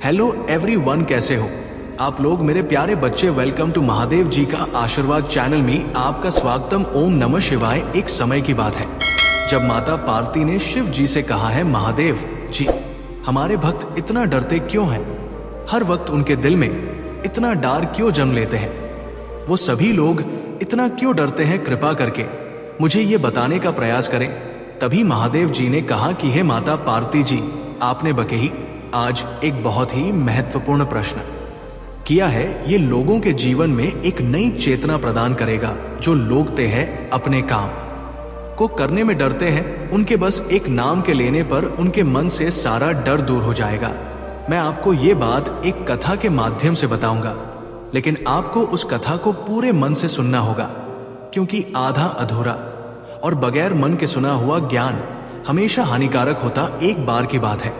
Hello everyone, कैसे हो आप लोग मेरे प्यारे बच्चे। वेलकम टू महादेव जी का आशीर्वाद चैनल में आपका स्वागतम। ओम नमः शिवाय। एक समय की बात है जब माता पार्वती ने शिव जी से कहा है, महादेव जी हमारे भक्त इतना डरते क्यों हैं? हर वक्त उनके दिल में इतना डर क्यों जन्म लेते हैं? वो सभी लोग इतना क्यों डरते हैं? कृपा करके मुझे ये बताने का प्रयास करें। तभी महादेव जी ने कहा कि हे माता पार्वती जी, आपने बकेही आज एक बहुत ही महत्वपूर्ण प्रश्न किया है। ये लोगों के जीवन में एक नई चेतना प्रदान करेगा। जो लोग हैं अपने काम को करने में डरते हैं, उनके बस एक नाम के लेने पर उनके मन से सारा डर दूर हो जाएगा। मैं आपको ये बात एक कथा के माध्यम से बताऊंगा, लेकिन आपको उस कथा को पूरे मन से सुनना होगा, क्योंकि आधा अधूरा और बगैर मन के सुना हुआ ज्ञान हमेशा हानिकारक होता। एक बार की बात है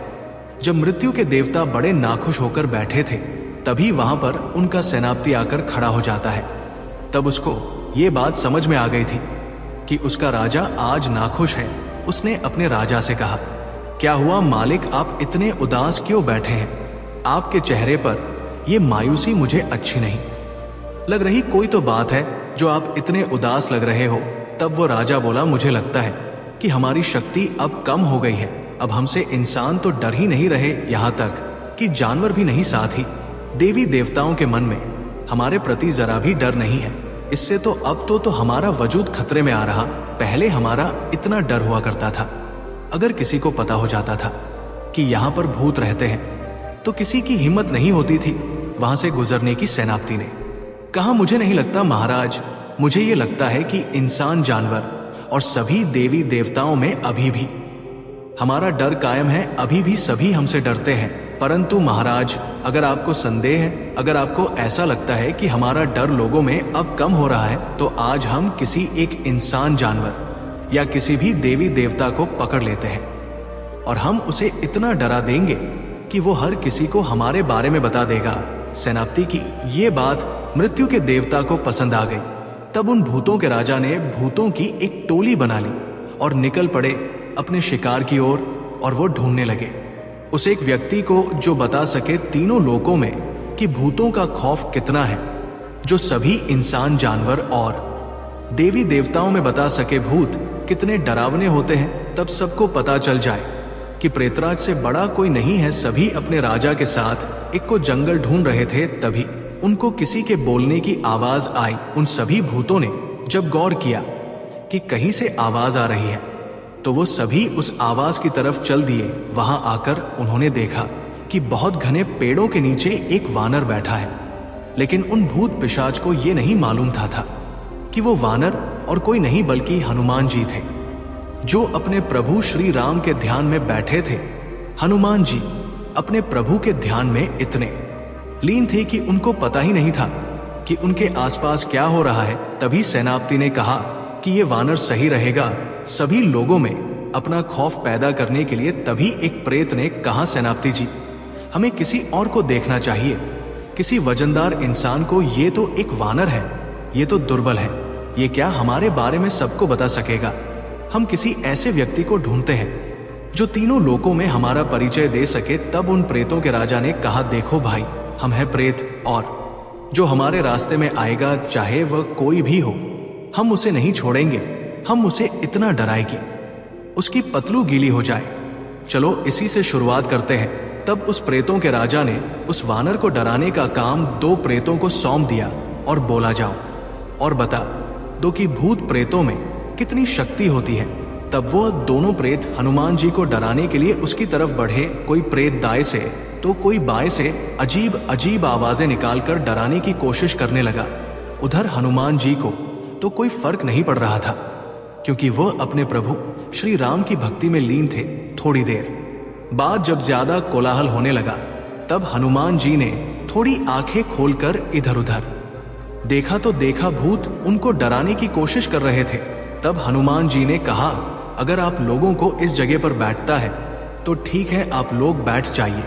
जब मृत्यु के देवता बड़े नाखुश होकर बैठे थे, तभी वहां पर उनका सेनापति आकर खड़ा हो जाता है। तब उसको ये बात समझ में आ गई थी कि उसका राजा आज नाखुश है। उसने अपने राजा से कहा, क्या हुआ मालिक, आप इतने उदास क्यों बैठे हैं? आपके चेहरे पर यह मायूसी मुझे अच्छी नहीं लग रही। कोई तो बात है जो आप इतने उदास लग रहे हो। तब वो राजा बोला, मुझे लगता है कि हमारी शक्ति अब कम हो गई है। अब हमसे इंसान तो डर ही नहीं रहे, यहाँ तक कि जानवर भी नहीं। साथ ही देवी देवताओं के मन में हमारे प्रति जरा भी डर नहीं है। इससे तो अब तो हमारा वजूद खतरे में आ रहा। पहले हमारा इतना डर हुआ करता था, अगर किसी को पता हो जाता था कि यहाँ पर भूत रहते हैं तो किसी की हिम्मत नहीं होती थी वहां से गुजरने की। सेनापति ने कहा, मुझे नहीं लगता महाराज, मुझे ये लगता है कि इंसान, जानवर और सभी देवी देवताओं में अभी भी हमारा डर कायम है। अभी भी सभी हमसे डरते हैं। परंतु महाराज, अगर आपको संदेह है, अगर आपको ऐसा लगता है कि हमारा डर लोगों में अब कम हो रहा है, तो आज हम किसी एक इंसान, जानवर या किसी भी देवी देवता को पकड़ लेते हैं और हम उसे इतना डरा देंगे कि वो हर किसी को हमारे बारे में बता देगा। सेनापति की ये बात मृत्यु के देवता को पसंद आ गई। तब उन भूतों के राजा ने भूतों की एक टोली बना ली और निकल पड़े अपने शिकार की ओर, और वो ढूंढने लगे उस एक व्यक्ति को जो बता सके तीनों लोकों में कि भूतों का खौफ कितना है, जो सभी इंसान, जानवर और देवी देवताओं में बता सके भूत कितने डरावने होते हैं। तब सबको पता चल जाए कि प्रेतराज से बड़ा कोई नहीं है। सभी अपने राजा के साथ एक को जंगल ढूंढ रहे थे। तभी उनको किसी के बोलने की आवाज आई। उन सभी भूतों ने जब गौर किया कि कहीं से आवाज आ रही है, तो वो सभी उस आवाज की तरफ चल दिए। वहां आकर उन्होंने देखा कि बहुत घने पेड़ों के नीचे एक वानर बैठा है। लेकिन उन भूत पिशाच को ये नहीं मालूम था कि वो वानर और कोई नहीं बल्कि हनुमान जी थे, जो अपने प्रभु श्री राम के ध्यान में बैठे थे। हनुमान जी अपने प्रभु के ध्यान में इतने लीन थे कि उनको पता ही नहीं था कि उनके आसपास क्या हो रहा है। तभी सेनापति ने कहा कि ये वानर सही रहेगा सभी लोगों में अपना खौफ पैदा करने के लिए। तभी एक प्रेत ने कहा, सेनापति जी हमें किसी और को देखना चाहिए, किसी वजनदार इंसान को। ये तो एक वानर है, ये तो दुर्बल है, ये क्या हमारे बारे में सबको बता सकेगा? हम किसी ऐसे व्यक्ति को ढूंढते हैं जो तीनों लोकों में हमारा परिचय दे सके। तब उन प्रेतों के राजा ने कहा, देखो भाई, हम हैं प्रेत, और जो हमारे रास्ते में आएगा, चाहे वह कोई भी हो, हम उसे नहीं छोड़ेंगे। हम उसे इतना डराएंगे उसकी पतलू गीली हो जाए। चलो इसी से शुरुआत करते हैं। तब उस प्रेतों के राजा ने उस वानर को डराने का काम दो प्रेतों को सौंप दिया और बोला, जाओ और बता दो कि भूत प्रेतों में कितनी शक्ति होती है। तब वो दोनों प्रेत हनुमान जी को डराने के लिए उसकी तरफ बढ़े। कोई प्रेत दाएं से तो कोई बाएं से अजीब अजीब आवाजें निकालकर डराने की कोशिश करने लगा। उधर हनुमान जी को तो कोई फर्क नहीं पड़ रहा था, क्योंकि वह अपने प्रभु श्री राम की भक्ति में लीन थे। थोड़ी देर बाद जब ज्यादा कोलाहल होने लगा, तब हनुमान जी ने थोड़ी आंखें खोलकर इधर उधर देखा तो देखा भूत उनको डराने की कोशिश कर रहे थे। तब हनुमान जी ने कहा, अगर आप लोगों को इस जगह पर बैठता है तो ठीक है, आप लोग बैठ जाइए।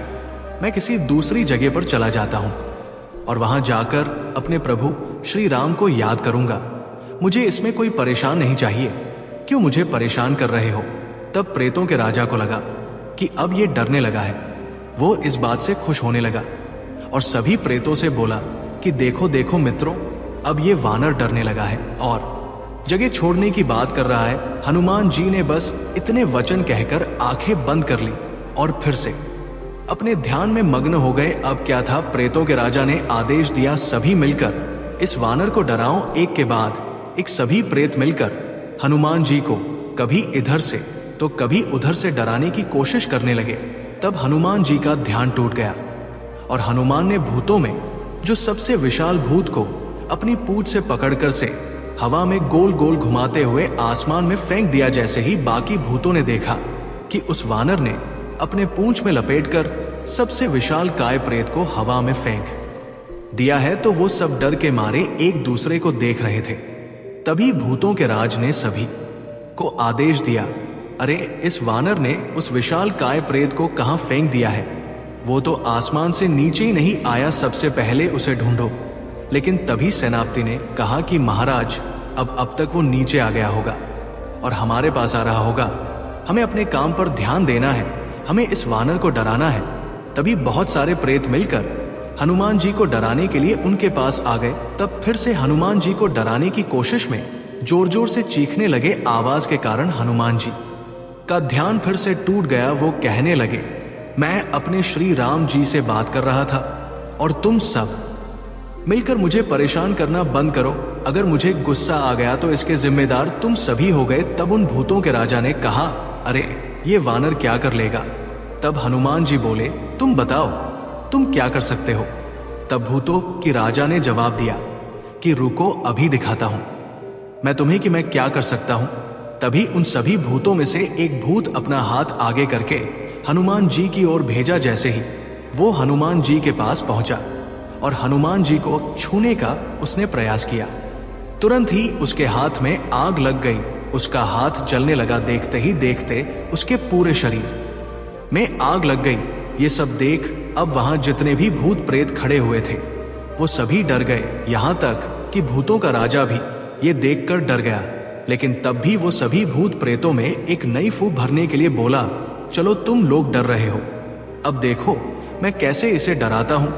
मैं किसी दूसरी जगह पर चला जाता हूं और वहां जाकर अपने प्रभु श्री राम को याद करूंगा। मुझे इसमें कोई परेशान नहीं चाहिए। क्यों मुझे परेशान कर रहे हो? तब प्रेतों के राजा को लगा कि अब ये डरने लगा है। वो इस बात से खुश होने लगा और सभी प्रेतों से बोला कि देखो देखो मित्रों, अब ये वानर डरने लगा है और जगह छोड़ने की बात कर रहा है। हनुमान जी ने बस इतने वचन कहकर आंखें बंद कर ली और फिर से अपने ध्यान में मग्न हो गए। अब क्या था, प्रेतों के राजा ने आदेश दिया, सभी मिलकर इस वानर को डराओ। एक के बाद एक सभी प्रेत मिलकर हनुमान जी को कभी इधर से तो कभी उधर से डराने की कोशिश करने लगे। तब हनुमान जी का ध्यान टूट गया और हनुमान ने भूतों में जो सबसे विशाल भूत को अपनी पूंछ से पकड़कर से हवा में गोल गोल घुमाते हुए आसमान में फेंक दिया। जैसे ही बाकी भूतों ने देखा कि उस वानर ने अपने पूंछ में लपेटकर सबसे विशाल काय प्रेत को हवा में फेंक दिया है, तो वो सब डर के मारे एक दूसरे को देख रहे थे। तभी भूतों के राज ने सभी को आदेश दिया, अरे इस वानर ने उस विशाल काय प्रेत को कहां फेंक दिया है? वो तो आसमान से नीचे ही नहीं आया, सबसे पहले उसे ढूंढो। लेकिन तभी सेनापति ने कहा कि महाराज, अब तक वो नीचे आ गया होगा और हमारे पास आ रहा होगा। हमें अपने काम पर ध्यान देना है, हमें इस वानर को डराना है। तभी बहुत सारे प्रेत मिलकर हनुमान जी को डराने के लिए उनके पास आ गए। तब फिर से हनुमान जी को डराने की कोशिश में जोर जोर से चीखने लगे। आवाज के कारण हनुमान जी का ध्यान फिर से टूट गया। वो कहने लगे, मैं अपने श्री राम जी से बात कर रहा था और तुम सब मिलकर मुझे परेशान करना बंद करो। अगर मुझे गुस्सा आ गया तो इसके जिम्मेदार तुम सभी हो गए। तब उन भूतों के राजा ने कहा, अरे ये वानर क्या कर लेगा? तब हनुमान जी बोले, तुम बताओ, तुम क्या कर सकते हो? तब भूतों की राजा ने जवाब दिया कि रुको, अभी दिखाता हूं मैं तुम्हें कि मैं क्या कर सकता हूं। तभी उन सभी भूतों में से एक भूत अपना हाथ आगे करके हनुमान जी की ओर भेजा। जैसे ही वो हनुमान जी के पास पहुंचा और हनुमान जी को छूने का उसने प्रयास किया, तुरंत ही उसके हाथ में आग लग गई। उसका हाथ जलने लगा। देखते ही देखते उसके पूरे शरीर में आग लग गई। ये सब देख अब वहां जितने भी भूत प्रेत खड़े हुए थे वो सभी डर गए। यहां तक कि भूतों का राजा भी ये देखकर डर गया। लेकिन तब भी वो सभी भूत प्रेतों में एक नई फूंक भरने के लिए बोला, चलो तुम लोग डर रहे हो, अब देखो मैं कैसे इसे डराता हूं।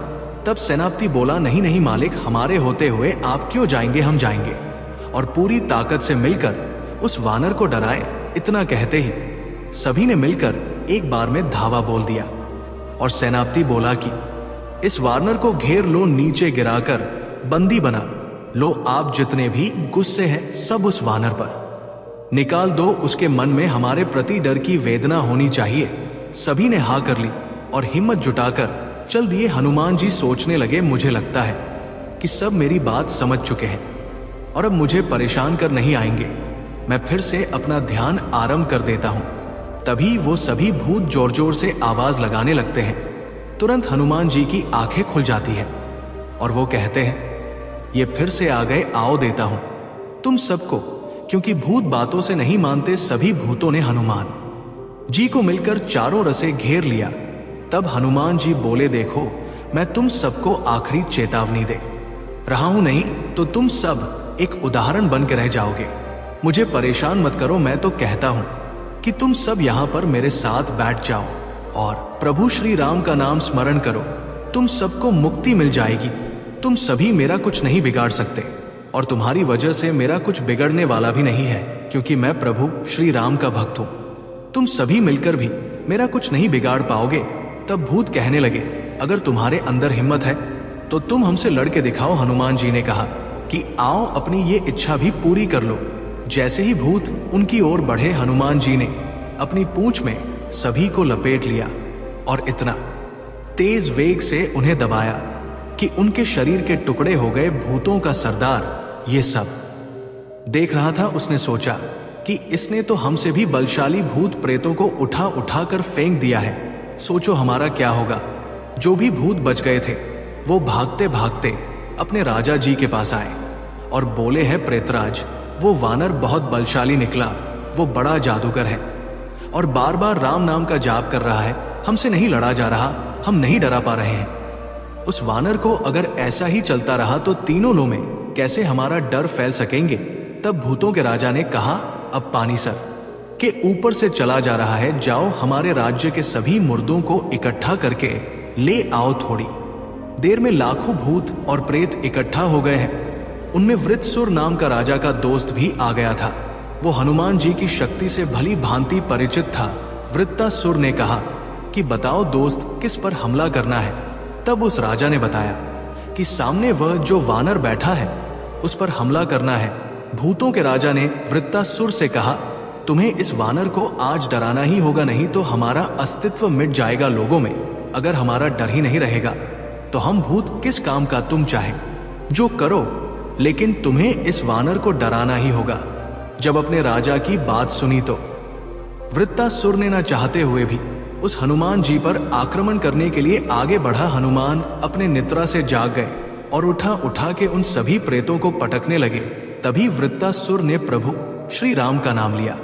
तब सेनापति बोला, नहीं नहीं मालिक, हमारे होते हुए आप क्यों जाएंगे, हम जाएंगे और पूरी ताकत से मिलकर उस वानर को डराए। इतना कहते ही सभी ने मिलकर एक बार में धावा बोल दिया और सेनापति बोला कि इस वानर को घेर लो, नीचे गिराकर बंदी बना लो। आप जितने भी गुस्से हैं सब उस वानर पर निकाल दो। उसके मन में हमारे प्रति डर की वेदना होनी चाहिए। सभी ने हाँ कर ली और हिम्मत जुटाकर चल दिए। हनुमान जी सोचने लगे, मुझे लगता है कि सब मेरी बात समझ चुके हैं और अब मुझे परेशान कर नहीं आएंगे। मैं फिर से अपना ध्यान आरंभ कर देता हूं। तभी वो सभी भूत जोर जोर से आवाज लगाने लगते हैं। तुरंत हनुमान जी की आंखें खुल जाती हैं और वो कहते हैं, ये फिर से आ गए, आओ देता हूं तुम सबको। क्योंकि भूत बातों से नहीं मानते, सभी भूतों ने हनुमान जी को मिलकर चारों रसे घेर लिया। तब हनुमान जी बोले, देखो मैं तुम सबको आखिरी चेतावनी दे रहा हूं, नहीं तो तुम सब एक उदाहरण बन के रह जाओगे। मुझे परेशान मत करो, मैं तो कहता हूं कि तुम सब यहां पर मेरे साथ बैठ जाओ और प्रभु श्री राम का नाम स्मरण करो, तुम सबको मुक्ति मिल जाएगी। तुम सभी मेरा कुछ नहीं बिगाड़ सकते और तुम्हारी वजह से मेरा कुछ बिगड़ने वाला भी नहीं है, क्योंकि मैं प्रभु श्री राम का भक्त हूं। तुम सभी मिलकर भी मेरा कुछ नहीं बिगाड़ पाओगे। तब भूत कहने लगे, अगर तुम्हारे अंदर हिम्मत है तो तुम हमसे लड़के दिखाओ। हनुमान जी ने कहा कि आओ अपनी ये इच्छा भी पूरी कर लो। जैसे ही भूत उनकी ओर बढ़े, हनुमान जी ने अपनी पूंछ में सभी को लपेट लिया और इतना तेज वेग से उन्हें दबाया कि उनके शरीर के टुकड़े हो गए। भूतों का सरदार ये सब देख रहा था। उसने सोचा कि इसने तो हमसे भी बलशाली भूत प्रेतों को उठा उठा कर फेंक दिया है। सोचो हमारा क्या होगा। जो भी भूत बच गए थे वो भागते भागते अपने राजा जी के पास आए और बोले, है प्रेतराज, वो वानर बहुत बलशाली निकला, वो बड़ा जादूगर है और बार बार राम नाम का जाप कर रहा है, हमसे नहीं लड़ा जा रहा, हम नहीं डरा पा रहे हैं। उस वानर को अगर ऐसा ही चलता रहा तो तीनों लोग में कैसे हमारा डर फैल सकेंगे। तब भूतों के राजा ने कहा, अब पानी सर कि ऊपर से चला जा रहा है, जाओ हमारे राज्य के सभी मुर्दों को इकट्ठा करके ले आओ। थोड़ी देर में लाखों भूत और प्रेत इकट्ठा हो गए हैं। उनमें वृत्रसुर नाम का राजा का दोस्त भी आ गया था। वो हनुमान जी की शक्ति से भली भांति परिचित था। वृत्तासुर ने कहा कि बताओ दोस्त, किस पर हमला करना है। तब उस राजा ने बताया कि सामने वह जो वानर बैठा है उस पर हमला करना है। भूतों के राजा ने वृत्तासुर से कहा, तुम्हें इस वानर को आज डराना ही होगा, नहीं तो हमारा अस्तित्व मिट जाएगा लोगों में। अगर हमारा डर ही नहीं रहेगा तो हम भूत किस काम का, तुम चाहे जो करो, लेकिन तुम्हें इस वानर को डराना ही होगा। जब अपने राजा की बात सुनी तो वृत्तासुर ने न चाहते हुए भी उस हनुमान जी पर आक्रमण करने के लिए आगे बढ़ा। हनुमान अपने निद्रा से जाग गए और उठा के उन सभी प्रेतों को पटकने लगे। तभी वृत्तासुर ने प्रभु श्री राम का नाम लिया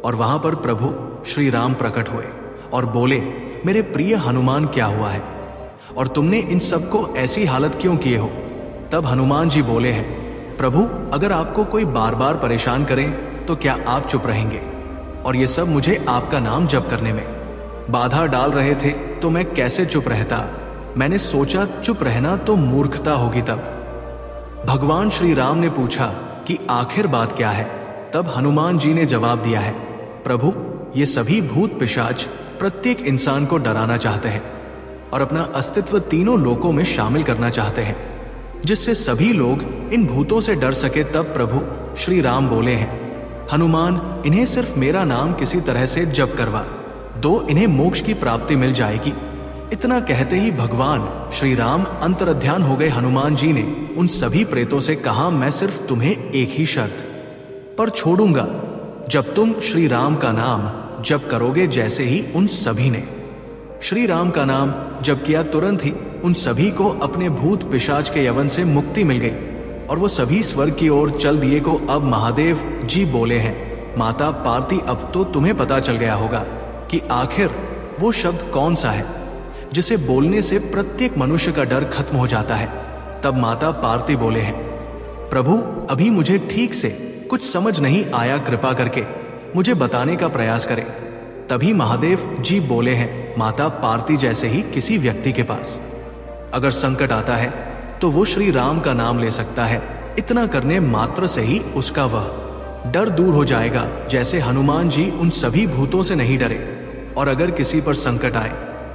और वहां पर प्रभु श्री राम प्रकट हुए और बोले, मेरे प्रिय हनुमान, क्या हुआ है और तुमने इन सबको ऐसी हालत क्यों किए हो। तब हनुमान जी बोले हैं, प्रभु अगर आपको कोई बार बार परेशान करे तो क्या आप चुप रहेंगे, और ये सब मुझे आपका नाम जप करने में बाधा डाल रहे थे तो मैं कैसे चुप रहता। मैंने सोचा चुप रहना तो मूर्खता होगी। तब भगवान श्री राम ने पूछा कि आखिर बात क्या है। तब हनुमान जी ने जवाब दिया है, प्रभु ये सभी भूत पिशाच प्रत्येक इंसान को डराना चाहते हैं और अपना अस्तित्व तीनों लोकों में शामिल करना चाहते हैं, जिससे सभी लोग इन भूतों से डर सके। तब प्रभु श्री राम बोले हैं, हनुमान इन्हें सिर्फ मेरा नाम किसी तरह से जप करवा दो, इन्हें मोक्ष की प्राप्ति मिल जाएगी। इतना कहते ही भगवान श्री राम अंतर्ध्यान हो गए। हनुमान जी ने उन सभी प्रेतों से कहा, मैं सिर्फ तुम्हें एक ही शर्त पर छोड़ूंगा, जब तुम श्री राम का नाम जप करोगे। जैसे ही उन सभी ने श्री राम का नाम जप किया, तुरंत ही उन सभी को अपने भूत पिशाच के यवन से मुक्ति मिल गई और वो सभी स्वर्ग की ओर चल दिए। को अब महादेव जी बोले हैं, माता पार्वती, अब तो तुम्हें पता चल गया होगा कि आखिर वो शब्द कौन सा है जिसे बोलने से प्रत्येक मनुष्य का डर खत्म हो जाता है। तब माता पार्वती बोले हैं, प्रभु अभी मुझे ठीक से कुछ समझ नहीं आया, कृपा करके मुझे बताने का प्रयास करें। तभी महादेव जी बोले हैं, माता पार्वती, जैसे ही किसी व्यक्ति के पास अगर संकट आता है तो वो श्री राम का नाम ले सकता है। इतना करने मात्र से ही उसका वह डर दूर हो जाएगा। जैसे हनुमान जी उन सभी भूतों से नहीं डरे, और अगर किसी पर संकट आए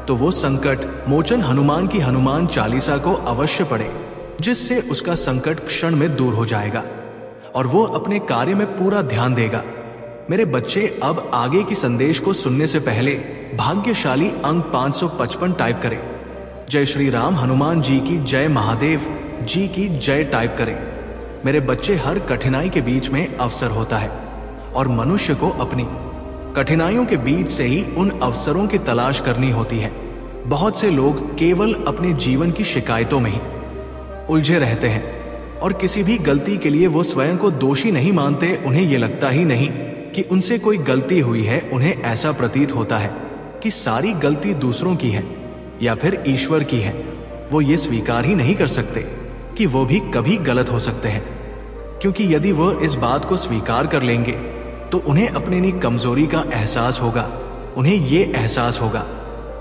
तो वो संकट मोचन हनुमान की हनुमान चालीसा को अवश्य पढ़े, जिससे उसका संकट क्षण में दूर हो जाएगा और वो अपने कार्य में पूरा ध्यान देगा। मेरे बच्चे, अब आगे की संदेश को सुनने से पहले भाग्यशाली अंक 555 टाइप करें। जय श्री राम, हनुमान जी की जय, महादेव जी की जय टाइप करें। मेरे बच्चे, हर कठिनाई के बीच में अवसर होता है और मनुष्य को अपनी कठिनाइयों के बीच से ही उन अवसरों की तलाश करनी होती है। बहुत से लोग केवल अपने जीवन की शिकायतों में ही उलझे रहते हैं और किसी भी गलती के लिए वो स्वयं को दोषी नहीं मानते। उन्हें ये लगता ही नहीं कि उनसे कोई गलती हुई है। उन्हें ऐसा प्रतीत होता है कि सारी गलती दूसरों की है या फिर ईश्वर की है। वो ये स्वीकार ही नहीं कर सकते कि वो भी कभी गलत हो सकते हैं, क्योंकि यदि वह इस बात को स्वीकार कर लेंगे तो उन्हें अपनी कमजोरी का एहसास होगा। उन्हें ये एहसास होगा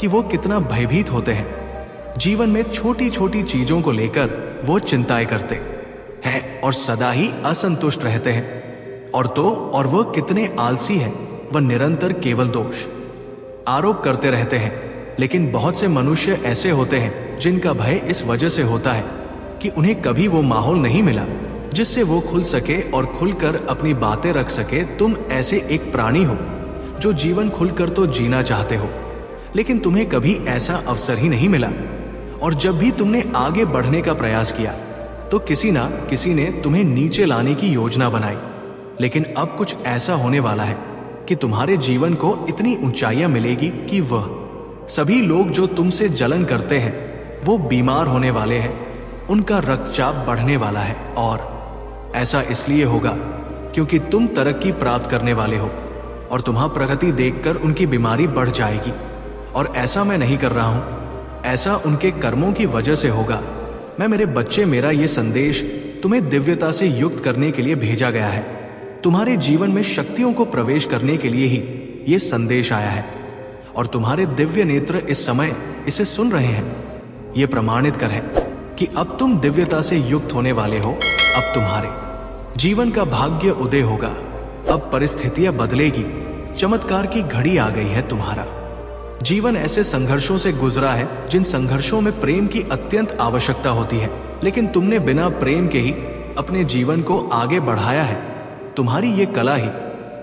कि वो कितना भयभीत होते हैं। जीवन में छोटी छोटी चीजों को लेकर वो चिंताएं करते हैं और सदा ही असंतुष्ट रहते हैं। और वो कितने आलसी हैं। वह निरंतर केवल दोष आरोप करते रहते हैं। लेकिन बहुत से मनुष्य ऐसे होते हैं जिनका भय इस वजह से होता है कि उन्हें कभी वो माहौल नहीं मिला जिससे वो खुल सके और खुलकर अपनी बातें रख सके। तुम ऐसे एक प्राणी हो जो जीवन खुलकर तो जीना चाहते हो, लेकिन तुम्हें कभी ऐसा अवसर ही नहीं मिला। और जब भी तुमने आगे बढ़ने का प्रयास किया तो किसी ना किसी ने तुम्हें नीचे लाने की योजना बनाई। लेकिन अब कुछ ऐसा होने वाला है कि तुम्हारे जीवन को इतनी ऊंचाइयां मिलेगी कि वह सभी लोग जो तुमसे जलन करते हैं वो बीमार होने वाले हैं, उनका रक्तचाप बढ़ने वाला है। और ऐसा इसलिए होगा क्योंकि तुम तरक्की प्राप्त करने वाले हो और तुम्हारी प्रगति देखकर उनकी बीमारी बढ़ जाएगी। और ऐसा मैं नहीं कर रहा हूं, ऐसा उनके कर्मों की वजह से होगा। मेरे बच्चे, मेरा ये संदेश तुम्हें दिव्यता से युक्त करने के लिए भेजा गया है। तुम्हारे जीवन में शक्तियों को प्रवेश करने के लिए ही ये संदेश आया है और तुम्हारे दिव्य नेत्र इस समय इसे सुन रहे हैं। ये प्रमाणित कर है कि अब तुम दिव्यता से युक्त होने वाले हो। अब तुम्हारे जीवन का भाग्य उदय होगा। अब परिस्थितियां बदलेगी। चमत्कार की घड़ी आ गई है। तुम्हारा जीवन ऐसे संघर्षों से गुजरा है जिन संघर्षों में प्रेम की अत्यंत आवश्यकता होती है, लेकिन तुमने बिना प्रेम के ही अपने जीवन को आगे बढ़ाया है। तुम्हारी ये कला ही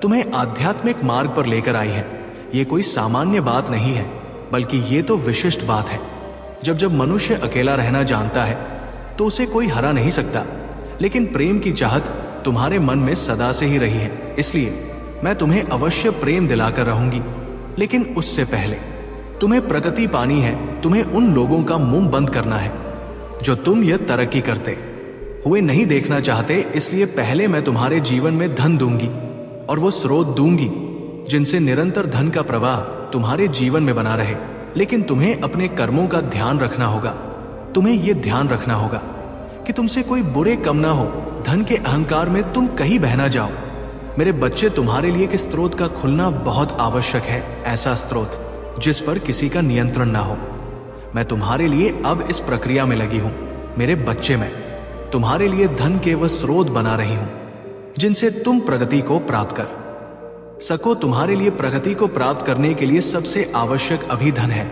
तुम्हें आध्यात्मिक मार्ग पर लेकर आई है। ये कोई सामान्य बात नहीं है, बल्कि ये तो विशिष्ट बात है। जब मनुष्य अकेला रहना जानता है तो उसे कोई हरा नहीं सकता, लेकिन प्रेम की चाहत तुम्हारे मन में सदा से ही रही है। इसलिए मैं तुम्हें अवश्य प्रेम दिलाकर रहूंगी, लेकिन उससे पहले तुम्हें प्रगति पानी है। तुम्हें उन लोगों का मुंह बंद करना है जो तुम यह तरक्की करते हुए नहीं देखना चाहते। इसलिए पहले मैं तुम्हारे जीवन में धन दूंगी और वो स्रोत दूंगी जिनसे निरंतर धन का प्रवाह तुम्हारे जीवन में बना रहे। लेकिन तुम्हें अपने कर्मों का ध्यान रखना होगा। तुम्हें यह ध्यान रखना होगा कि तुमसे कोई बुरे कम ना हो। धन के अहंकार में तुम कहीं बह ना जाओ। मेरे बच्चे, तुम्हारे लिए एक स्रोत का खुलना बहुत आवश्यक है। ऐसा स्रोत जिस पर किसी का नियंत्रण ना हो। मैं तुम्हारे लिए अब इस प्रक्रिया में लगी हूं। मेरे बच्चे, मैं तुम्हारे लिए धन के वह स्रोत बना रही हूं जिनसे तुम प्रगति को प्राप्त कर सको। तुम्हारे लिए प्रगति को प्राप्त करने के लिए सबसे आवश्यक अभी धन है,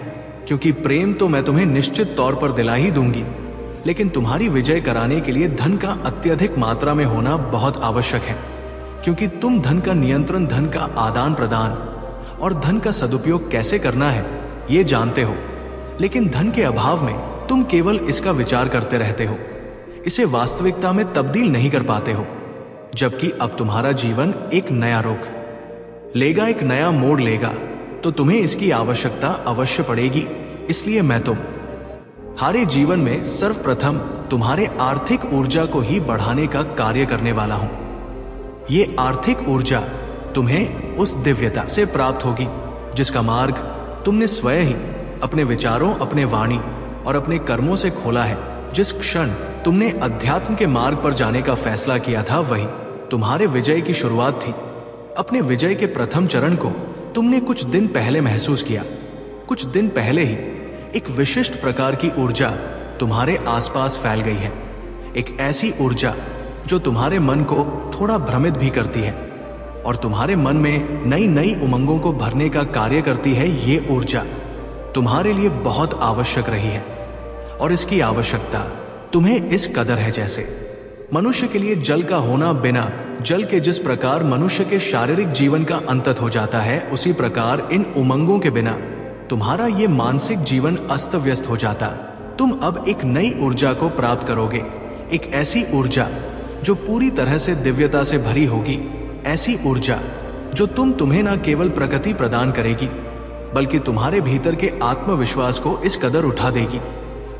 क्योंकि प्रेम तो मैं तुम्हें निश्चित तौर पर दिला ही दूंगी, लेकिन तुम्हारी विजय कराने के लिए धन का अत्यधिक मात्रा में होना बहुत आवश्यक है, क्योंकि तुम धन का नियंत्रण, धन का आदान प्रदान और धन का सदुपयोग कैसे करना है ये जानते हो। लेकिन धन के अभाव में तुम केवल इसका विचार करते रहते हो, इसे वास्तविकता में तब्दील नहीं कर पाते हो। जबकि अब तुम्हारा जीवन एक नया रुख लेगा, एक नया मोड़ लेगा, तो तुम्हें इसकी आवश्यकता अवश्य पड़ेगी। इसलिए मैं तुम्हारे जीवन में सर्वप्रथम तुम्हारे आर्थिक ऊर्जा को ही बढ़ाने का कार्य करने वाला हूं। ये आर्थिक ऊर्जा तुम्हें उस दिव्यता से प्राप्त होगी जिसका मार्ग तुमने स्वयं ही अपने विचारों, अपने वाणी और अपने कर्मों से खोला है। जिस क्षण तुमने अध्यात्म के मार्ग पर जाने का फैसला किया था, वही तुम्हारे विजय की शुरुआत थी। अपने विजय के प्रथम चरण को तुमने कुछ दिन पहले महसूस किया। कुछ दिन पहले ही एक विशिष्ट प्रकार की ऊर्जा तुम्हारे आसपास फैल गई है। एक ऐसी ऊर्जा जो तुम्हारे मन को थोड़ा भ्रमित भी करती है और तुम्हारे मन में नई नई उमंगों को भरने का कार्य करती है। ये ऊर्जा तुम्हारे लिए बहुत आवश्यक रही है और इसकी आवश्यकता तुम्हें इस कदर है जैसे मनुष्य के लिए जल का होना। बिना जल के जिस प्रकार मनुष्य के शारीरिक जीवन का अंत हो जाता है, उसी प्रकार इन उमंगों के बिना तुम्हारा ये मानसिक जीवन अस्त व्यस्त हो जाता। तुम अब एक नई ऊर्जा को प्राप्त करोगे, एक ऐसी ऊर्जा जो पूरी तरह से दिव्यता से भरी होगी। ऐसी ऊर्जा जो तुम्हें न केवल प्रगति प्रदान करेगी, बल्कि तुम्हारे भीतर के आत्मविश्वास को इस कदर उठा देगी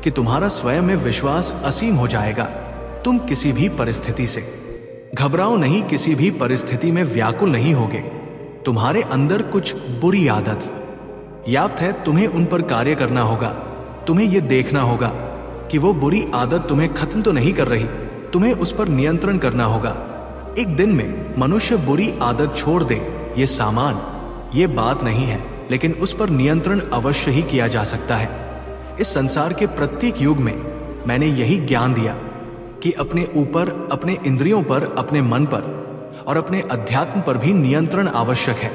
कि तुम्हारा स्वयं में विश्वास असीम हो जाएगा। तुम किसी भी परिस्थिति से घबराओ नहीं, किसी भी परिस्थिति में व्याकुल नहीं होगे। तुम्हारे अंदर कुछ बुरी आदत याप्त है, तुम्हें उन पर कार्य करना होगा। तुम्हें यह देखना होगा कि वो बुरी आदत तुम्हें खत्म तो नहीं कर रही, तुम्हें उस पर नियंत्रण करना होगा। एक दिन में मनुष्य बुरी आदत छोड़ दे, ये सामान, ये बात नहीं है, लेकिन उस पर नियंत्रण अवश्य ही किया जा सकता है। इस संसार के प्रत्येक युग में मैंने यही ज्ञान दिया कि अपने ऊपर, अपने इंद्रियों पर, अपने मन पर और अपने अध्यात्म पर भी नियंत्रण आवश्यक है,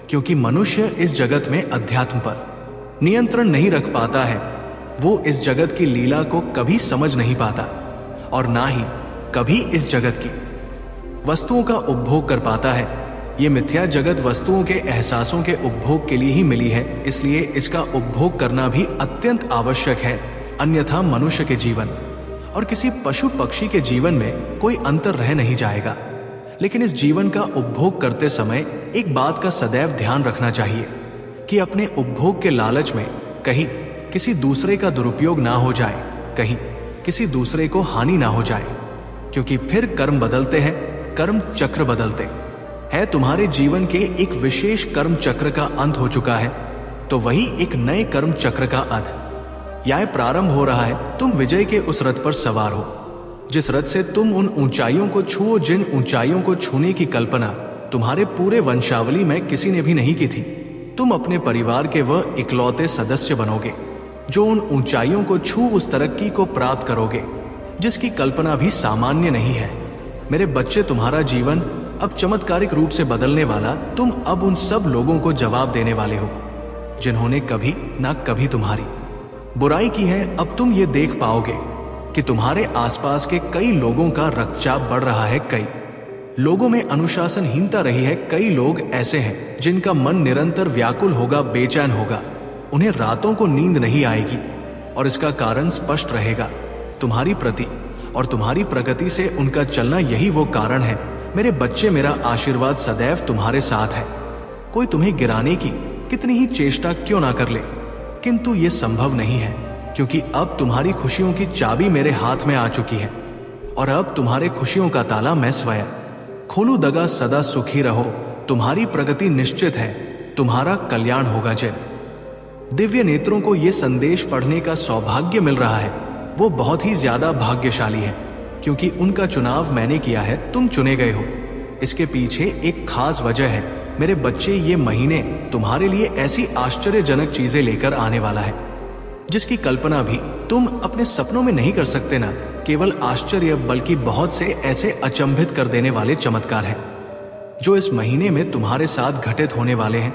क्योंकि मनुष्य इस जगत में अध्यात्म पर नियंत्रण नहीं रख पाता है। वो इस जगत की लीला को कभी समझ नहीं पाता और ना ही कभी इस जगत की वस्तुओं का उपभोग कर पाता है। ये मिथ्या जगत वस्तुओं के एहसासों के उपभोग के लिए ही मिली है, इसलिए इसका उपभोग करना भी अत्यंत आवश्यक है। अन्यथा मनुष्य के जीवन और किसी पशु पक्षी के जीवन में कोई अंतर रह नहीं जाएगा। लेकिन इस जीवन का उपभोग करते समय एक बात का सदैव ध्यान रखना चाहिए कि अपने उपभोग के लालच में कहीं किसी दूसरे का दुरुपयोग ना हो जाए, कहीं किसी दूसरे को हानि ना हो जाए, क्योंकि फिर कर्म बदलते हैं, कर्म चक्र बदलते हैं। तुम्हारे जीवन के एक विशेष कर्म चक्र का अंत हो चुका है, तो वही एक नए कर्म चक्र का अध या प्रारंभ हो रहा है। तुम विजय के उस रथ पर सवार हो जिस रथ से तुम उन ऊंचाइयों को छुओ जिन ऊंचाइयों को छूने की कल्पना तुम्हारे पूरे वंशावली में किसी ने भी नहीं की थी। तुम अपने परिवार के वह इकलौते सदस्य बनोगे जो उन ऊंचाइयों को छू उस तरक्की को प्राप्त करोगे जिसकी कल्पना भी सामान्य नहीं है। मेरे बच्चे, तुम्हारा जीवन अब चमत्कारिक रूप से बदलने वाला। तुम अब उन सब लोगों को जवाब देने वाले हो जिन्होंने कभी ना कभी तुम्हारी बुराई की है। अब तुम ये देख पाओगे कि तुम्हारे आसपास के कई लोगों का रक्तचाप बढ़ रहा है, कई लोगों में अनुशासनहीनता रही है, कई लोग ऐसे हैं जिनका मन निरंतर व्याकुल होगा, बेचैन होगा, उन्हें रातों को नींद नहीं आएगी और इसका कारण स्पष्ट रहेगा तुम्हारी प्रति और तुम्हारी प्रगति से उनका चलना। यही वो कारण है मेरे बच्चे, मेरा आशीर्वाद सदैव तुम्हारे साथ है। कोई तुम्हें गिराने की कितनी ही चेष्टा क्यों ना कर ले, किंतु ये संभव नहीं है क्योंकि अब तुम्हारी खुशियों की चाबी मेरे हाथ में आ चुकी है और अब तुम्हारे खुशियों का ताला मैं स्वयं खोलू। दगा सदा सुखी रहो, तुम्हारी प्रगति निश्चित है, तुम्हारा कल्याण होगा। जिन दिव्य नेत्रों को यह संदेश पढ़ने का सौभाग्य मिल रहा है वो बहुत ही ज्यादा भाग्यशाली है क्योंकि उनका चुनाव मैंने किया है, तुम चुने गए हो। इसके पीछे एक खास वजह है मेरे बच्चे, ये महीने तुम्हारे लिए ऐसी आश्चर्यजनक चीजें लेकर आने वाला है जिसकी कल्पना भी तुम अपने सपनों में नहीं कर सकते। ना केवल आश्चर्य बल्कि बहुत से ऐसे अचंभित कर देने वाले चमत्कार हैं जो इस महीने में तुम्हारे साथ घटित होने वाले हैं।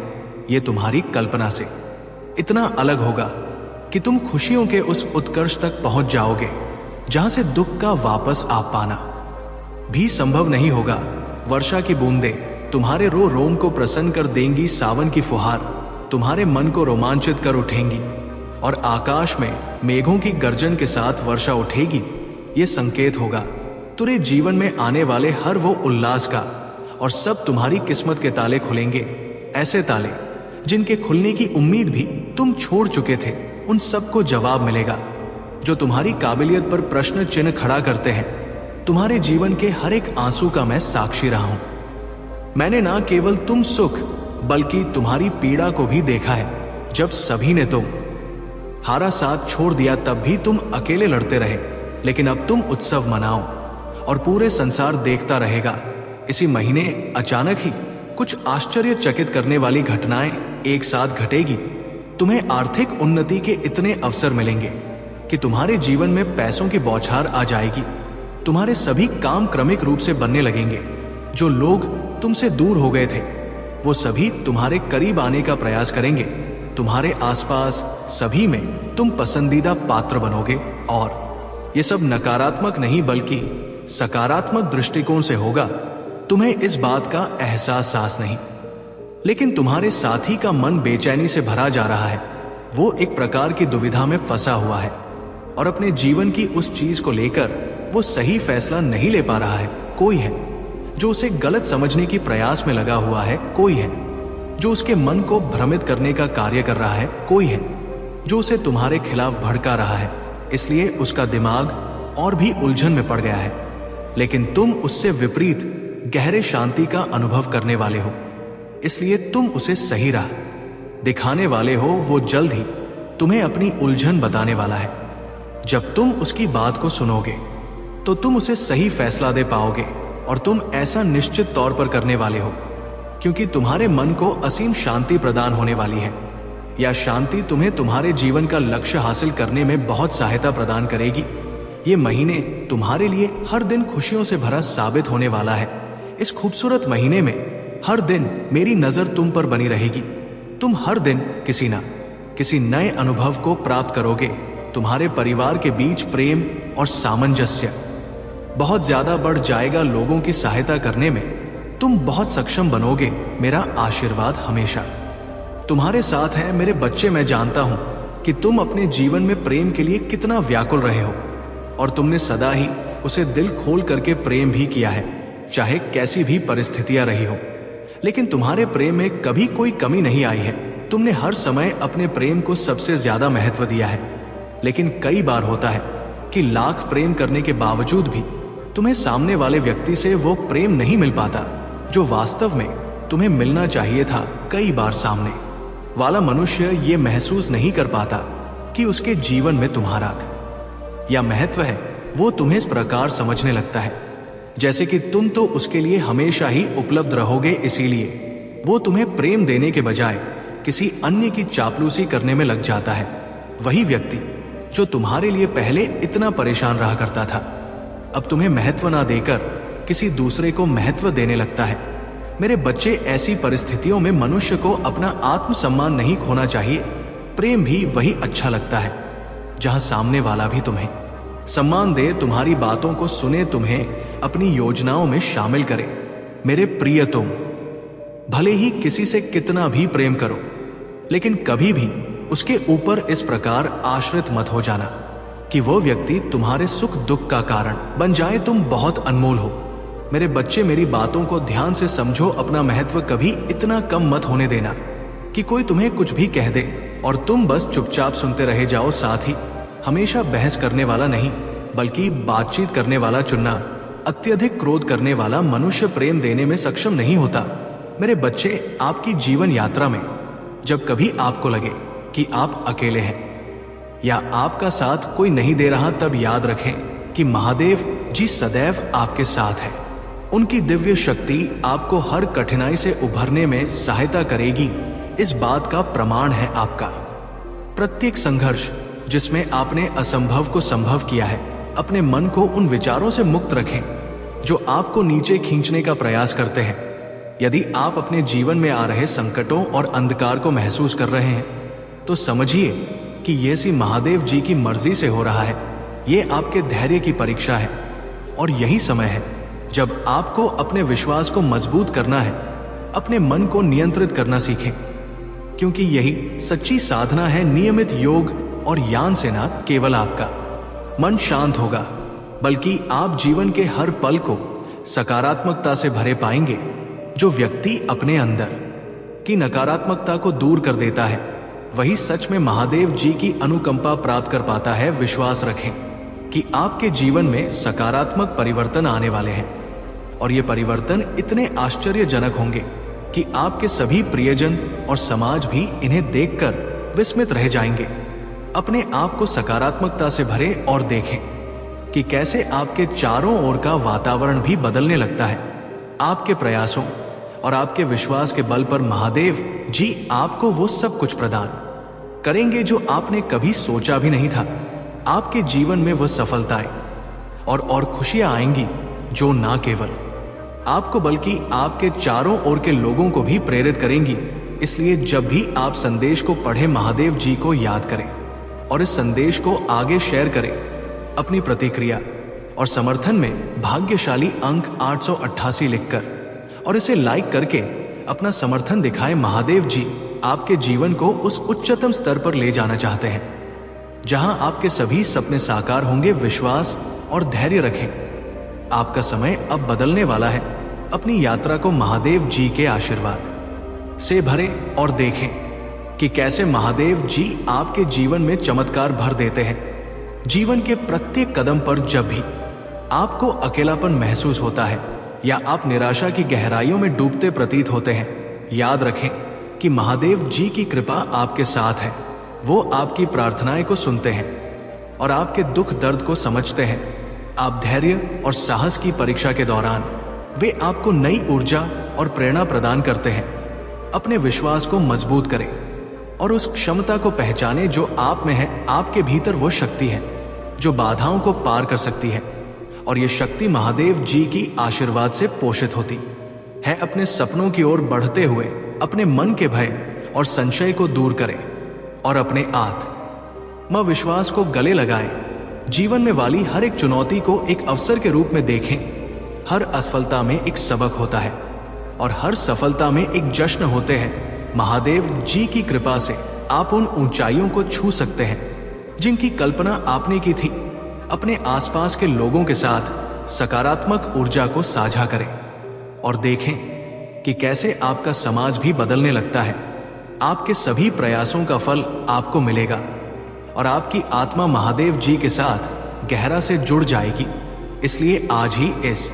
ये तुम्हारी कल्पना से इतना अलग होगा कि तुम खुशियों के उस उत्कर्ष तक पहुंच जाओगे जहां से दुख का वापस आ पाना भी संभव नहीं होगा। वर्षा की बूंदें तुम्हारे रो रोम को प्रसन्न कर देंगी, सावन की फुहार तुम्हारे मन को रोमांचित कर उठेंगी और आकाश में मेघों की गर्जन के साथ वर्षा उठेगी। ये संकेत होगा तुरे जीवन में आने वाले हर वो उल्लास का और सब तुम्हारी किस्मत के ताले खुलेंगे, ऐसे ताले जिनके खुलने की उम्मीद भी तुम छोड़ चुके थे। उन सबको जवाब मिलेगा जो तुम्हारी काबिलियत पर प्रश्न चिन्ह खड़ा करते हैं। तुम्हारे जीवन के हर एक आंसू का मैं साक्षी रहा हूं। मैंने ना केवल तुम सुख बल्कि तुम्हारी पीड़ा को भी देखा है। जब सभी ने तुम हारा साथ छोड़ दिया तब भी तुम अकेले लड़ते रहे, लेकिन अब तुम उत्सव मनाओ और पूरे संसार देखता रहेगा। इसी महीने अचानक ही कुछ आश्चर्यचकित करने वाली घटनाएं एक साथ घटेगी। तुम्हें आर्थिक उन्नति के इतने अवसर मिलेंगे कि तुम्हारे जीवन में पैसों की बौछार आ जाएगी। तुम्हारे सभी काम क्रमिक रूप से बनने लगेंगे। जो लोग तुमसे दूर हो गए थे वो सभी तुम्हारे करीब आने का प्रयास करेंगे। तुम्हारे आसपास सभी में तुम पसंदीदा पात्र बनोगे और ये सब नकारात्मक नहीं बल्कि सकारात्मक दृष्टिकोण से होगा। तुम्हें इस बात का एहसास नहीं, लेकिन तुम्हारे साथी का मन बेचैनी से भरा जा रहा है। वो एक प्रकार की दुविधा में फंसा हुआ है और अपने जीवन की उस चीज को लेकर वो सही फैसला नहीं ले पा रहा है। कोई है जो उसे गलत समझने की प्रयास में लगा हुआ है, कोई है जो उसके मन को भ्रमित करने का कार्य कर रहा है, कोई है जो उसे तुम्हारे खिलाफ भड़का रहा है। इसलिए उसका दिमाग और भी उलझन में पड़ गया है, लेकिन तुम उससे विपरीत गहरे शांति का अनुभव करने वाले हो। इसलिए तुम उसे सही राह दिखाने वाले हो। वो जल्द ही तुम्हें अपनी उलझन बताने वाला है। जब तुम उसकी बात को सुनोगे तो तुम उसे सही फैसला दे पाओगे और तुम ऐसा निश्चित तौर पर करने वाले हो क्योंकि तुम्हारे मन को असीम शांति प्रदान होने वाली है। यह शांति तुम्हें तुम्हारे जीवन का लक्ष्य हासिल करने में बहुत सहायता प्रदान करेगी। ये महीने तुम्हारे लिए हर दिन खुशियों से भरा साबित होने वाला है। इस खूबसूरत महीने में हर दिन मेरी नजर तुम पर बनी रहेगी। तुम हर दिन किसी न किसी नए अनुभव को प्राप्त करोगे। तुम्हारे परिवार के बीच प्रेम और सामंजस्य बहुत ज्यादा बढ़ जाएगा। लोगों की सहायता करने में तुम बहुत सक्षम बनोगे। मेरा आशीर्वाद हमेशा तुम्हारे साथ है। मेरे बच्चे, मैं जानता हूं कि तुम अपने जीवन में प्रेम के लिए कितना व्याकुल रहे हो और तुमने सदा ही उसे दिल खोल करके प्रेम भी किया है, चाहे कैसी भी परिस्थितियां रही हो। लेकिन तुम्हारे प्रेम में कभी कोई कमी नहीं आई है। तुमने हर समय अपने प्रेम को सबसे ज्यादा महत्व दिया है। लेकिन कई बार होता है कि लाख प्रेम करने के बावजूद भी तुम्हें सामने वाले व्यक्ति से वो प्रेम नहीं मिल पाता जो वास्तव में तुम्हें मिलना चाहिए था। कई बार सामने वाला मनुष्य ये महसूस नहीं कर पाता कि उसके जीवन में तुम्हारा या महत्व है वो तुम्हें इस प्रकार समझने लगता है जैसे कि तुम तो उसके लिए हमेशा ही उपलब्ध रहोगे। इसीलिए वो तुम्हें प्रेम देने के बजाय किसी अन्य की चापलूसी करने में लग जाता है। वही व्यक्ति जो तुम्हारे लिए पहले इतना परेशान रहा करता था, अब तुम्हें महत्व ना देकर किसी दूसरे को महत्व देने लगता है। मेरे बच्चे, ऐसी परिस्थितियों में मनुष्य को अपना आत्मसम्मान नहीं खोना चाहिए। प्रेम भी वही अच्छा लगता है जहां सामने वाला भी तुम्हें सम्मान दे, तुम्हारी बातों को सुने, तुम्हें अपनी योजनाओं में शामिल करे। मेरे प्रिय, तुम भले ही किसी से कितना भी प्रेम करो, लेकिन कभी भी उसके ऊपर इस प्रकार आश्रित मत हो जाना कि वो व्यक्ति तुम्हारे सुख दुख का कारण बन जाए। तुम बहुत अनमोल हो। मेरे बच्चे, मेरी बातों को ध्यान से समझो। अपना महत्व कभी इतना कम मत होने देना कि कोई तुम्हें कुछ भी कह दे और तुम बस चुपचाप सुनते रह जाओ। साथ ही हमेशा बहस करने वाला नहीं, बल्कि बातचीत करने वाला चुनना। अत्यधिक क्रोध करने वाला मनुष्य प्रेम देने में सक्षम नहीं होता। मेरे बच्चे, आपकी जीवन यात्रा में जब कभी आपको लगे कि आप अकेले हैं या आपका साथ कोई नहीं दे रहा, तब याद रखें कि महादेव जी सदैव आपके साथ है। उनकी दिव्य शक्ति आपको हर कठिनाई से उभरने में सहायता करेगी। इस बात का प्रमाण है आपका प्रत्येक संघर्ष जिसमें आपने असंभव को संभव किया है। अपने मन को उन विचारों से मुक्त रखें जो आपको नीचे खींचने का प्रयास करते हैं। यदि आप अपने जीवन में आ रहे संकटों और अंधकार को महसूस कर रहे हैं, तो समझिए कि ये सी महादेव जी की मर्जी से हो रहा है। ये आपके धैर्य की परीक्षा है और यही समय है जब आपको अपने विश्वास को मजबूत करना है। अपने मन को नियंत्रित करना सीखें, क्योंकि यही सच्ची साधना है। नियमित योग और ज्ञान से ना केवल आपका मन शांत होगा, बल्कि आप जीवन के हर पल को सकारात्मकता से भरे पाएंगे। जो व्यक्ति अपने अंदर की नकारात्मकता को दूर कर देता है, वही सच में महादेव जी की अनुकंपा प्राप्त कर पाता है। विश्वास रखें कि आपके जीवन में सकारात्मक परिवर्तन आने वाले हैं और ये परिवर्तन इतने आश्चर्यजनक होंगे कि आपके सभी प्रियजन और समाज भी इन्हें देखकर विस्मित रह जाएंगे। अपने आप को सकारात्मकता से भरे और देखें कि कैसे आपके चारों ओर का वातावरण भी बदलने लगता है। आपके प्रयासों और आपके विश्वास के बल पर महादेव जी आपको वो सब कुछ प्रदान करेंगे जो आपने कभी सोचा भी नहीं था। आपके जीवन में वह सफलताएं और खुशियां आएंगी जो ना केवल आपको बल्कि आपके चारों ओर के लोगों को भी प्रेरित करेंगी। इसलिए जब भी आप संदेश को पढ़ें, महादेव जी को याद करें और इस संदेश को आगे शेयर करें। अपनी प्रतिक्रिया और समर्थन में भाग्यशाली अंक 888 लिखकर और इसे लाइक करके अपना समर्थन दिखाएं। महादेव जी आपके जीवन को उस उच्चतम स्तर पर ले जाना चाहते हैं जहां आपके सभी सपने साकार होंगे। विश्वास और धैर्य रखें, आपका समय अब बदलने वाला है। अपनी यात्रा को महादेव जी के आशीर्वाद से भरें और देखें कि कैसे महादेव जी आपके जीवन में चमत्कार भर देते हैं। जीवन के प्रत्येक कदम पर जब भी आपको अकेलापन महसूस होता है या आप निराशा की गहराइयों में डूबते प्रतीत होते हैं, याद रखें कि महादेव जी की कृपा आपके साथ है। वो आपकी प्रार्थनाएं को सुनते हैं और आपके दुख दर्द को समझते हैं। आप धैर्य और साहस की परीक्षा के दौरान वे आपको नई ऊर्जा और प्रेरणा प्रदान करते हैं। अपने विश्वास को मजबूत करें और उस क्षमता को पहचानें जो आप में है। आपके भीतर वो शक्ति है जो बाधाओं को पार कर सकती है और ये शक्ति महादेव जी की आशीर्वाद से पोषित होती है। अपने सपनों की ओर बढ़ते हुए अपने मन के भय और संशय को दूर करें और अपने आत्मविश्वास को गले लगाएं। जीवन में वाली हर एक चुनौती को एक अवसर के रूप में देखें। हर असफलता में एक सबक होता है और हर सफलता में एक जश्न होते हैं। महादेव जी की कृपा से आप उन ऊंचाइयों को छू सकते हैं जिनकी कल्पना आपने की थी। अपने आसपास के लोगों के साथ सकारात्मक ऊर्जा को साझा करें और देखें कि कैसे आपका समाज भी बदलने लगता है। आपके सभी प्रयासों का फल आपको मिलेगा और आपकी आत्मा महादेव जी के साथ गहरा से जुड़ जाएगी। इसलिए आज ही इस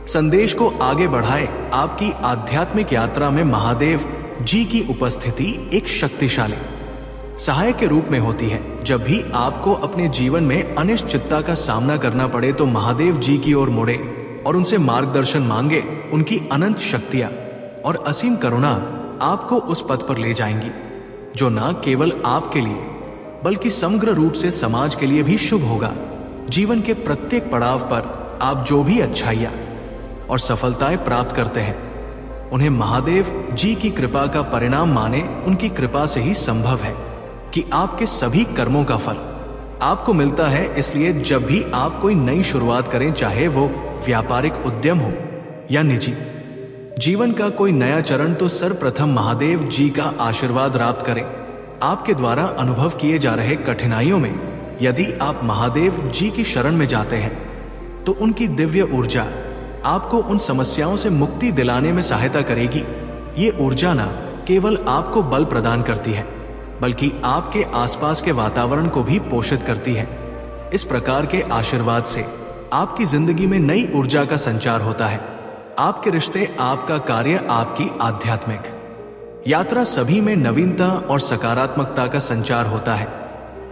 संदेश को आगे बढ़ाएं। आपकी आध्यात्मिक यात्रा में महादेव जी की उपस्थिति एक शक्तिशाली सहायक के रूप में होती है। जब भी आपको अपने जीवन में अनिश्चितता का सामना करना पड़े तो महादेव जी की ओर मुड़े और उनसे मार्गदर्शन मांगे। उनकी अनंत शक्तियां और असीम करुणा आपको उस पथ पर ले जाएंगी जो न केवल आपके लिए बल्कि समग्र रूप से समाज के लिए भी शुभ होगा। जीवन के प्रत्येक पड़ाव पर आप जो भी अच्छाइयां और सफलताएं प्राप्त करते हैं उन्हें महादेव जी की कृपा का परिणाम माने। उनकी कृपा से ही संभव है कि आपके सभी कर्मों का फल आपको मिलता है। इसलिए जब भी आप कोई नई शुरुआत करें, चाहे वो व्यापारिक उद्यम हो या निजी जीवन का कोई नया चरण, तो सर्वप्रथम महादेव जी का आशीर्वाद प्राप्त करें। आपके द्वारा अनुभव किए जा रहे कठिनाइयों में यदि आप महादेव जी की शरण में जाते हैं तो उनकी दिव्य ऊर्जा आपको उन समस्याओं से मुक्ति दिलाने में सहायता करेगी। ये ऊर्जा न केवल आपको बल प्रदान करती है बल्कि आपके आसपास के वातावरण को भी पोषित करती है। इस प्रकार के आशीर्वाद से आपकी जिंदगी में नई ऊर्जा का संचार होता है। आपके रिश्ते, आपका कार्य, आपकी आध्यात्मिक यात्रा सभी में नवीनता और सकारात्मकता का संचार होता है।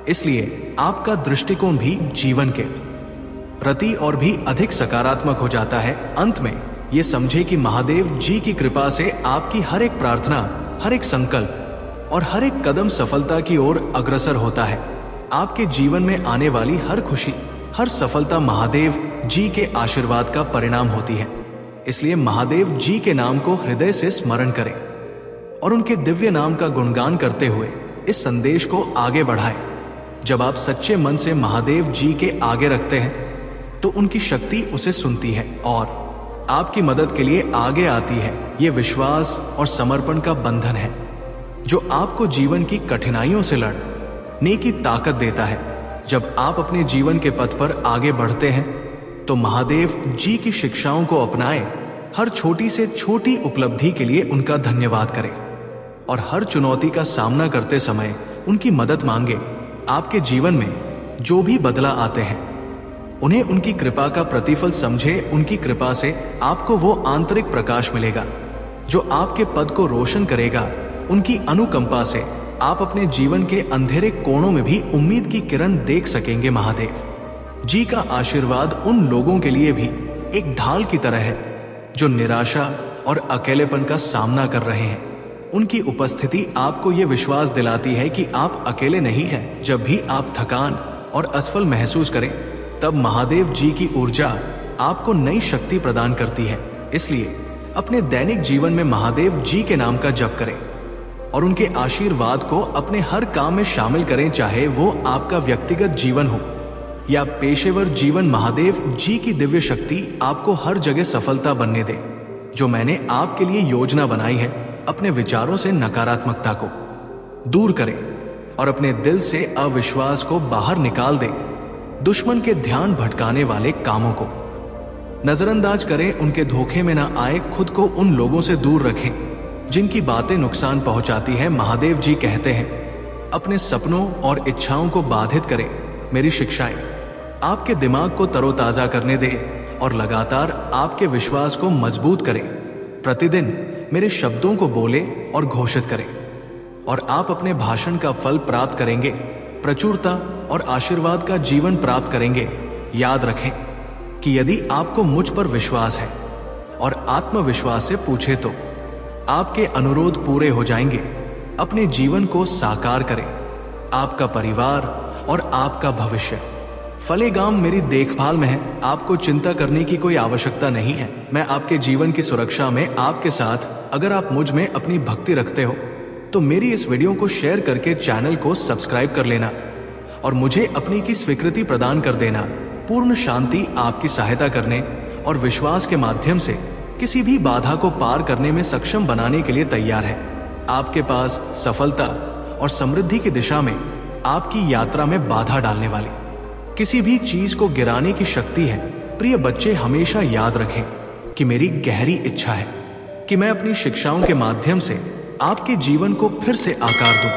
इसलिए आपका दृष्टिकोण भी जीवन के प्रति और भी अधिक सकारात्मक हो जाता है। अंत में ये समझे कि महादेव जी की कृपा से आपकी हर एक प्रार्थना, हर एक संकल्प और हर एक कदम सफलता की ओर अग्रसर होता है। आपके जीवन में आने वाली हर खुशी, हर सफलता महादेव जी के आशीर्वाद का परिणाम होती है। इसलिए महादेव जी के नाम को हृदय से स्मरण करें और उनके दिव्य नाम का गुणगान करते हुए इस संदेश को आगे बढ़ाएं। जब आप सच्चे मन से महादेव जी के आगे रखते हैं तो उनकी शक्ति उसे सुनती है और आपकी मदद के लिए आगे आती है। ये विश्वास और समर्पण का बंधन है जो आपको जीवन की कठिनाइयों से लड़ने की ताकत देता है। जब आप अपने जीवन के पथ पर आगे बढ़ते हैं तो महादेव जी की शिक्षाओं को अपनाएं। हर छोटी से छोटी उपलब्धि के लिए उनका धन्यवाद करें और हर चुनौती का सामना करते समय उनकी मदद मांगे। आपके जीवन में जो भी बदलाव आते हैं उन्हें उनकी कृपा का प्रतिफल समझे। उनकी कृपा से आपको वो आंतरिक प्रकाश मिलेगा जो आपके पद को रोशन करेगा। उनकी अनुकंपा से आप अपने जीवन के अंधेरे कोणों में भी उम्मीद की किरण देख सकेंगे। महादेव जी का आशीर्वाद उन लोगों के लिए भी एक ढाल की तरह है जो निराशा और अकेलेपन का सामना कर रहे हैं। उनकी उपस्थिति आपको ये विश्वास दिलाती है कि आप अकेले नहीं हैं। जब भी आप थकान और असफल महसूस करें तब महादेव जी की ऊर्जा आपको नई शक्ति प्रदान करती है। इसलिए अपने दैनिक जीवन में महादेव जी के नाम का जप करें और उनके आशीर्वाद को अपने हर काम में शामिल करें, चाहे वो आपका व्यक्तिगत जीवन हो या पेशेवर जीवन। महादेव जी की दिव्य शक्ति आपको हर जगह सफलता बनने दे। जो मैंने आपके लिए योजना बनाई है, अपने विचारों से नकारात्मकता को दूर करें और अपने दिल से अविश्वास को बाहर निकाल दें। दुश्मन के ध्यान भटकाने वाले कामों को नजरअंदाज करें, उनके धोखे में ना आए। खुद को उन लोगों से दूर रखें जिनकी बातें नुकसान पहुंचाती है। महादेव जी कहते हैं अपने सपनों और इच्छाओं को बाधित करें। मेरी शिक्षाएं आपके दिमाग को तरोताजा करने दे और लगातार आपके विश्वास को मजबूत करें। प्रतिदिन मेरे शब्दों को बोले और घोषित करें और आप अपने भाषण का फल प्राप्त करेंगे। प्रचुरता और आशीर्वाद का जीवन प्राप्त करेंगे। याद रखें कि यदि आपको मुझ पर विश्वास है और आत्मविश्वास से पूछे तो आपके अनुरोध पूरे हो जाएंगे। अपने जीवन को साकार करें। आपका परिवार और आपका भविष्य फलेगाम मेरी देखभाल में है। आपको चिंता करने की कोई आवश्यकता नहीं है। मैं आपके जीवन की सुरक्षा में आपके साथ। अगर आप मुझ में अपनी भक्ति रखते हो तो मेरी इस वीडियो को शेयर करके चैनल को सब्सक्राइब कर लेना और मुझे अपनी की स्वीकृति प्रदान कर देना। पूर्ण शांति आपकी सहायता करने और विश्वास के माध्यम से किसी भी बाधा को पार करने में सक्षम बनाने के लिए तैयार है। आपके पास सफलता और समृद्धि की दिशा में आपकी यात्रा में बाधा डालने वाली किसी भी चीज को गिराने की शक्ति है। प्रिय बच्चे, हमेशा याद रखें कि मेरी गहरी इच्छा है कि मैं अपनी शिक्षाओं के माध्यम से आपके जीवन को फिर से आकार दूं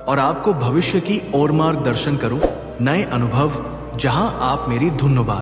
और आपको भविष्य की ओर मार्गदर्शन करूं। नए अनुभव जहां आप मेरी धन्यवाद।